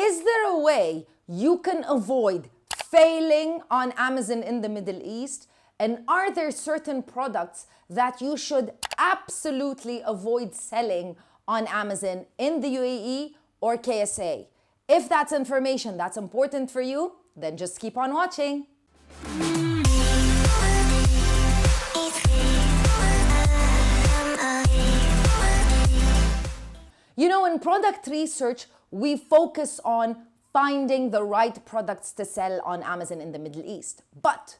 Is there a way you can avoid failing on Amazon in the Middle East? And are there certain products that you should absolutely avoid selling on Amazon in the UAE or KSA? If that's information that's important for you, then just keep on watching. You know, in product research, we focus on finding the right products to sell on Amazon in the Middle East. But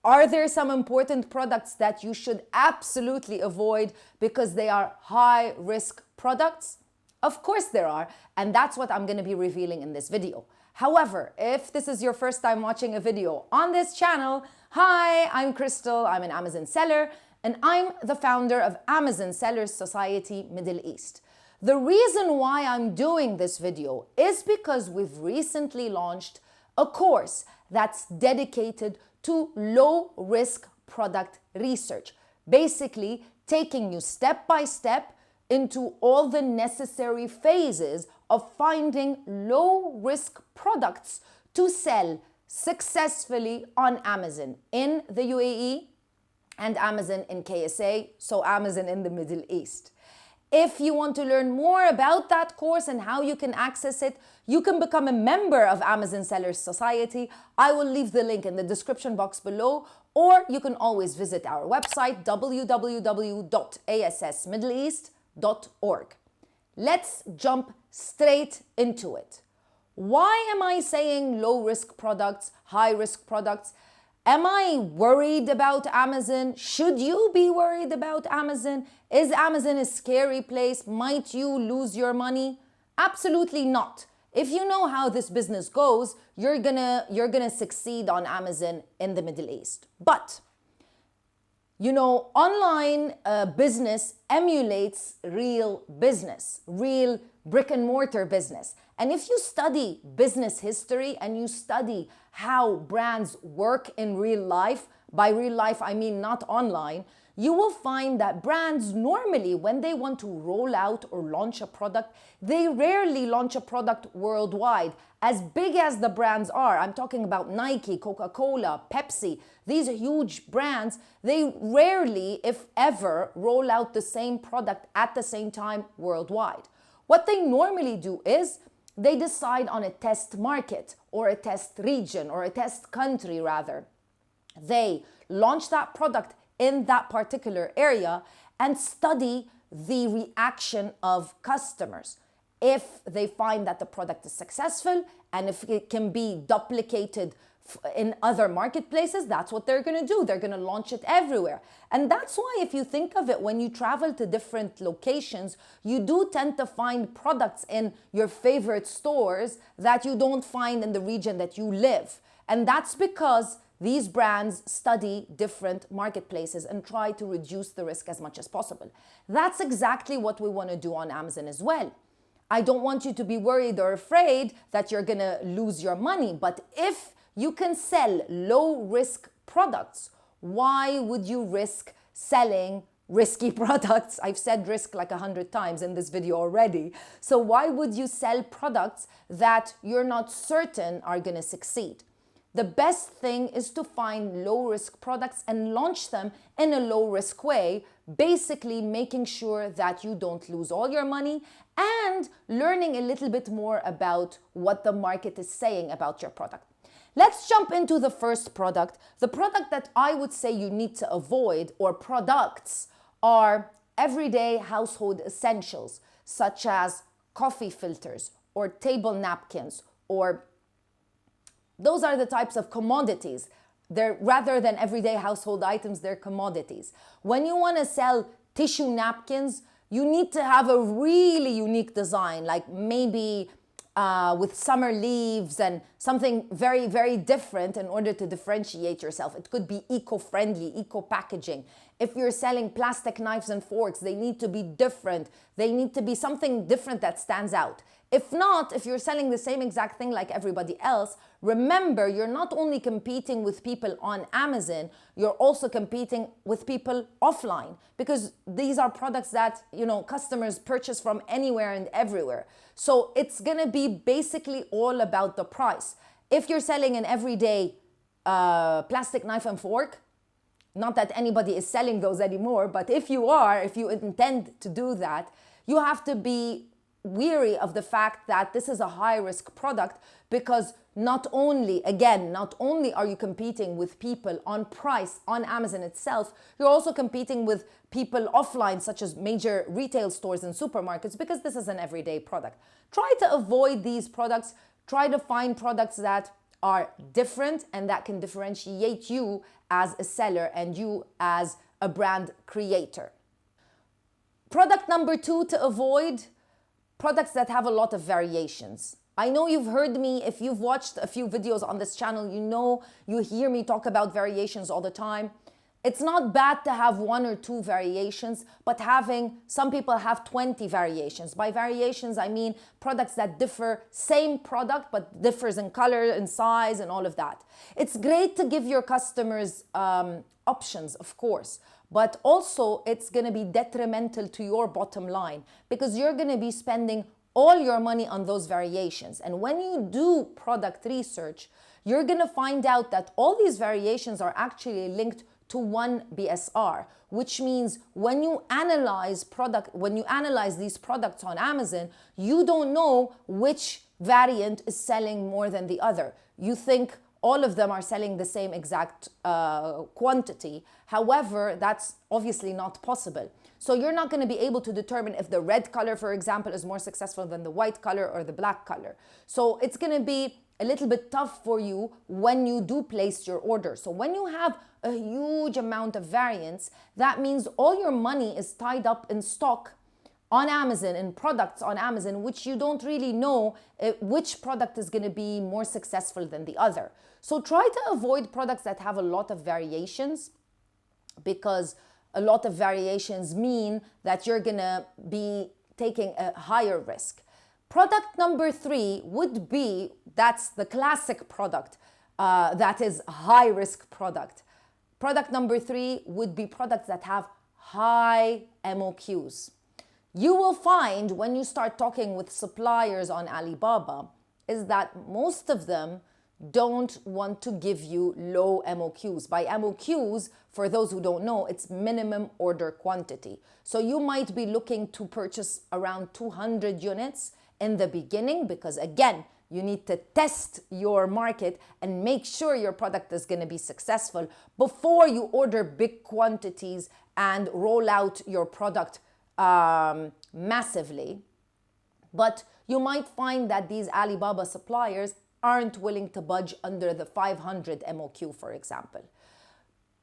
are there some important products that you should absolutely avoid because they are high-risk products? Of course there are, and that's what I'm going to be revealing in this video. However, if this is your first time watching a video on this channel, hi, I'm Crystal, I'm an Amazon seller, and I'm the founder of Amazon Sellers Society Middle East. The reason why I'm doing this video is because we've recently launched a course that's dedicated to low-risk product research, basically taking you step by step into all the necessary phases of finding low-risk products to sell successfully on Amazon in the UAE and Amazon in KSA, so Amazon in the Middle East. If you want to learn more about that course and how you can access it, you can become a member of Amazon Sellers Society. I will leave the link in the description box below, or you can always visit our website, www.assmiddleeast.org. Let's jump straight into it. Why am I saying low-risk products, high-risk products? Am I worried about Amazon? Should you be worried about Amazon? Is Amazon a scary place? Might you lose your money? Absolutely not. If you know how this business goes, you're gonna succeed on Amazon in the Middle East. But you know, online business emulates real business, real brick and mortar business. And if you study business history and you study how brands work in real life, by real life I mean not online, you will find that brands normally, when they want to roll out or launch a product, they rarely launch a product worldwide. As big as the brands are, I'm talking about Nike, Coca-Cola, Pepsi, these huge brands, they rarely, if ever, roll out the same product at the same time worldwide. What they normally do is they decide on a test market or a test region or a test country rather. They launch that product in that particular area and study the reaction of customers. If they find that the product is successful and if it can be duplicated in other marketplaces, that's what they're gonna do. They're gonna launch it everywhere. And that's why, if you think of it, when you travel to different locations, you do tend to find products in your favorite stores that you don't find in the region that you live. And that's because these brands study different marketplaces and try to reduce the risk as much as possible. That's exactly what we want to do on Amazon as well. I don't want you to be worried or afraid that you're gonna lose your money, but if you can sell low-risk products, why would you risk selling risky products? I've said risk like 100 times in this video already. So why would you sell products that you're not certain are gonna succeed? The best thing is to find low-risk products and launch them in a low-risk way, basically making sure that you don't lose all your money and learning a little bit more about what the market is saying about your product. Let's jump into the first product. The product that I would say you need to avoid, or products, are everyday household essentials, such as coffee filters or table napkins, or those are the types of commodities. They're, rather than everyday household items, they're commodities. When you want to sell tissue napkins, you need to have a really unique design, like maybe with summer leaves and something very, very different in order to differentiate yourself. It could be eco-friendly, eco-packaging. If you're selling plastic knives and forks, they need to be different. They need to be something different that stands out. If not, if you're selling the same exact thing like everybody else, remember, you're not only competing with people on Amazon, you're also competing with people offline, because these are products that, customers purchase from anywhere and everywhere. So it's gonna be basically all about the price. If you're selling an everyday plastic knife and fork, not that anybody is selling those anymore, but if you intend to do that, you have to be weary of the fact that this is a high-risk product, because not only are you competing with people on price on Amazon itself, you're also competing with people offline, such as major retail stores and supermarkets, because this is an everyday product. Try to avoid these products. Try to find products that are different and that can differentiate you as a seller and you as a brand creator. Product number 2 to avoid: products that have a lot of variations. I know you've heard me, if you've watched a few videos on this channel, you hear me talk about variations all the time. It's not bad to have 1 or 2 variations, but some people have 20 variations. By variations, I mean products that differ, same product, but differs in color and size and all of that. It's great to give your customers options, of course, but also it's gonna be detrimental to your bottom line, because you're gonna be spending all your money on those variations. And when you do product research, you're gonna find out that all these variations are actually linked to one BSR, which means when you analyze these products on Amazon, you don't know which variant is selling more than the other. You think all of them are selling the same exact quantity. However, that's obviously not possible. So you're not going to be able to determine if the red color, for example, is more successful than the white color or the black color. So it's going to be a little bit tough for you when you do place your order. So when you have a huge amount of variance, that means all your money is tied up in stock on Amazon, in products on Amazon, which you don't really know which product is going to be more successful than the other. So try to avoid products that have a lot of variations, because a lot of variations mean that you're going to be taking a higher risk. Product number 3 would be, that's the classic product, that is a high-risk product. Product number 3 would be products that have high MOQs. You will find when you start talking with suppliers on Alibaba is that most of them don't want to give you low MOQs. By MOQs, for those who don't know, it's minimum order quantity. So you might be looking to purchase around 200 units in the beginning, because again, you need to test your market and make sure your product is going to be successful before you order big quantities and roll out your product massively. But you might find that these Alibaba suppliers aren't willing to budge under the 500 MOQ, for example.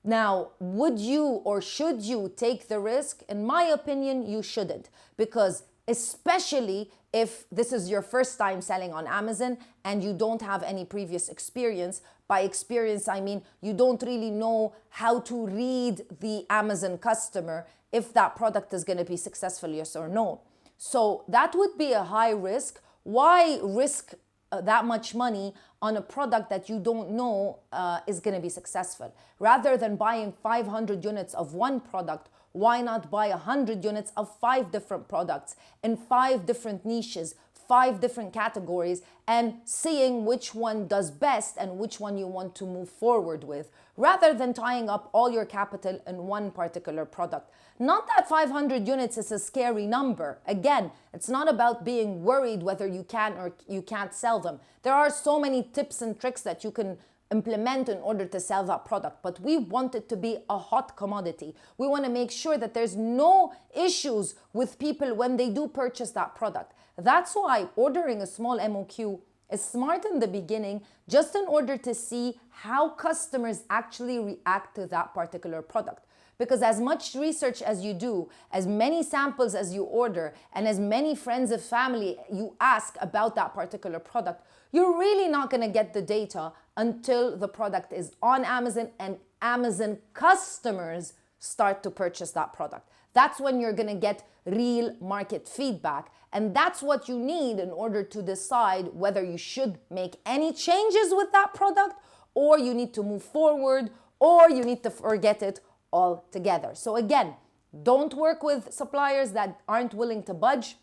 Now, would you or should you take the risk? In my opinion, you shouldn't, because especially if this is your first time selling on Amazon and you don't have any previous experience. By experience, I mean you don't really know how to read the Amazon customer if that product is going to be successful, yes or no. So that would be a high risk. Why risk that much money on a product that you don't know is going to be successful? Rather than buying 500 units of one product, why not buy 100 units of 5 different products in 5 different niches, 5 different categories, and seeing which one does best and which one you want to move forward with, rather than tying up all your capital in one particular product. Not that 500 units is a scary number. Again, it's not about being worried whether you can or you can't sell them. There are so many tips and tricks that you can implement in order to sell that product, but we want it to be a hot commodity. We want to make sure that there's no issues with people when they do purchase that product. That's why ordering a small MOQ is smart in the beginning, just in order to see how customers actually react to that particular product. Because as much research as you do, as many samples as you order, and as many friends and family you ask about that particular product, you're really not going to get the data until the product is on Amazon and Amazon customers start to purchase that product. That's when you're going to get real market feedback. And that's what you need in order to decide whether you should make any changes with that product, or you need to move forward, or you need to forget it altogether. So again, don't work with suppliers that aren't willing to budge.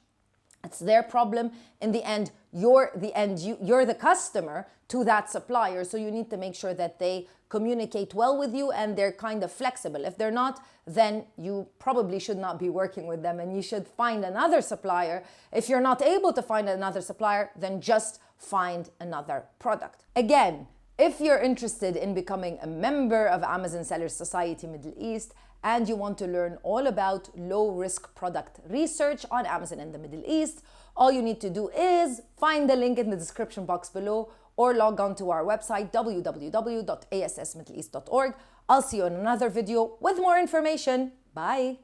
It's their problem. In the end, you're the customer to that supplier. So you need to make sure that they communicate well with you and they're kind of flexible. If they're not, then you probably should not be working with them and you should find another supplier. If you're not able to find another supplier, then just find another product. Again, if you're interested in becoming a member of Amazon Sellers Society Middle East and you want to learn all about low-risk product research on Amazon in the Middle East, all you need to do is find the link in the description box below or log on to our website, www.assmiddleeast.org. I'll see you in another video with more information. Bye.